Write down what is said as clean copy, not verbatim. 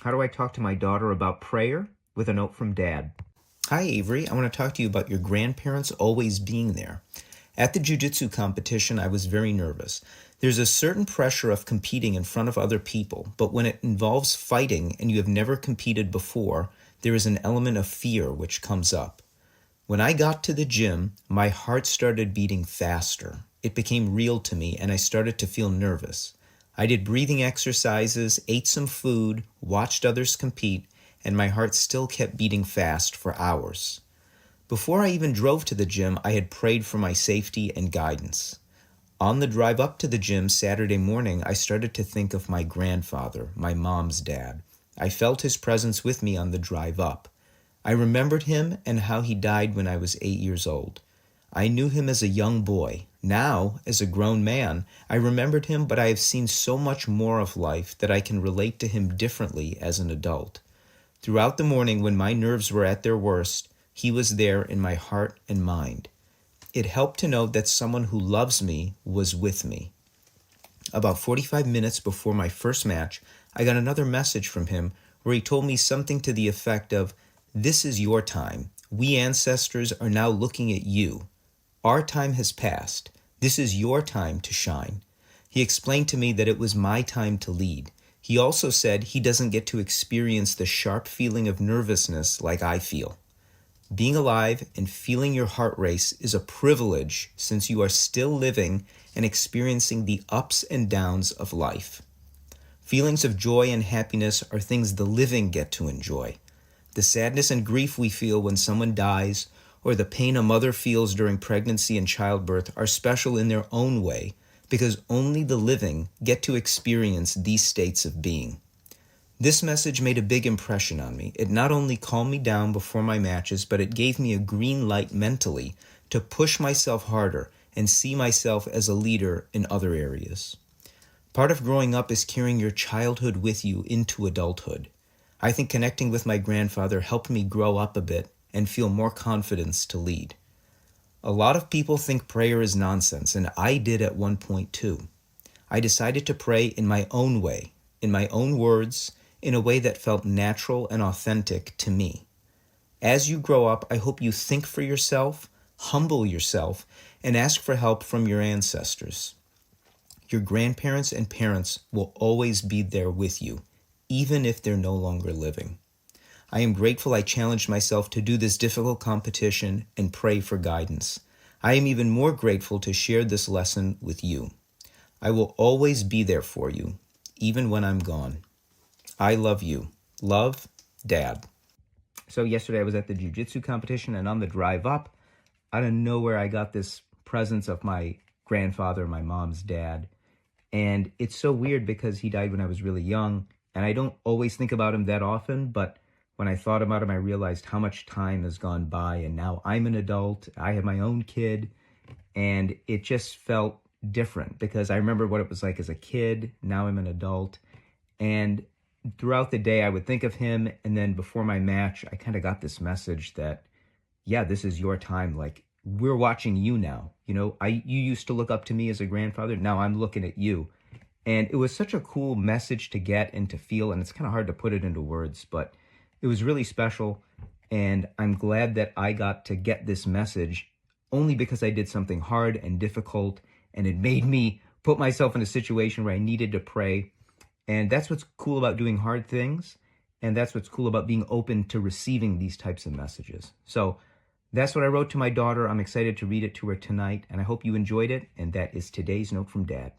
How do I talk to my daughter about prayer with a note from Dad? Hi, Avery. I want to talk to you about your grandparents always being there. At the jiu-jitsu competition, I was very nervous. There's a certain pressure of competing in front of other people, but when it involves fighting and you have never competed before, there is an element of fear which comes up. When I got to the gym, my heart started beating faster. It became real to me and I started to feel nervous. I did breathing exercises, ate some food, watched others compete, and my heart still kept beating fast for hours. Before I even drove to the gym, I had prayed for my safety and guidance. On the drive up to the gym Saturday morning, I started to think of my grandfather, my mom's dad. I felt his presence with me on the drive up. I remembered him and how he died when I was 8 years old. I knew him as a young boy. Now, as a grown man, I remembered him, but I have seen so much more of life that I can relate to him differently as an adult. Throughout the morning, when my nerves were at their worst, he was there in my heart and mind. It helped to know that someone who loves me was with me. About 45 minutes before my first match, I got another message from him where he told me something to the effect of, "This is your time. We ancestors are now looking at you. Our time has passed. This is your time to shine." He explained to me that it was my time to lead. He also said he doesn't get to experience the sharp feeling of nervousness like I feel. Being alive and feeling your heart race is a privilege since you are still living and experiencing the ups and downs of life. Feelings of joy and happiness are things the living get to enjoy. The sadness and grief we feel when someone dies, or the pain a mother feels during pregnancy and childbirth, are special in their own way because only the living get to experience these states of being. This message made a big impression on me. It not only calmed me down before my matches, but it gave me a green light mentally to push myself harder and see myself as a leader in other areas. Part of growing up is carrying your childhood with you into adulthood. I think connecting with my grandfather helped me grow up a bit and feel more confidence to lead. A lot of people think prayer is nonsense, and I did at one point too. I decided to pray in my own way, in my own words, in a way that felt natural and authentic to me. As you grow up, I hope you think for yourself, humble yourself, and ask for help from your ancestors. Your grandparents and parents will always be there with you, even if they're no longer living. I am grateful I challenged myself to do this difficult competition and pray for guidance. I am even more grateful to share this lesson with you. I will always be there for you, even when I'm gone. I love you. Love, Dad. So yesterday I was at the jiu-jitsu competition, and on the drive up, out of nowhere I got this presence of my grandfather, my mom's dad. And it's so weird because he died when I was really young, and I don't always think about him that often, but when I thought about him, I realized how much time has gone by, and now I'm an adult, I have my own kid, and it just felt different because I remember what it was like as a kid. Now I'm an adult, and throughout the day I would think of him, and then before my match, I kind of got this message that, yeah, this is your time. Like, we're watching you now. You know, you used to look up to me as a grandfather. Now I'm looking at you. And it was such a cool message to get and to feel, and it's kind of hard to put it into words, but it was really special, and I'm glad that I got to get this message only because I did something hard and difficult, and it made me put myself in a situation where I needed to pray. And that's what's cool about doing hard things, and that's what's cool about being open to receiving these types of messages. So that's what I wrote to my daughter. I'm excited to read it to her tonight, and I hope you enjoyed it, and that is today's note from Dad.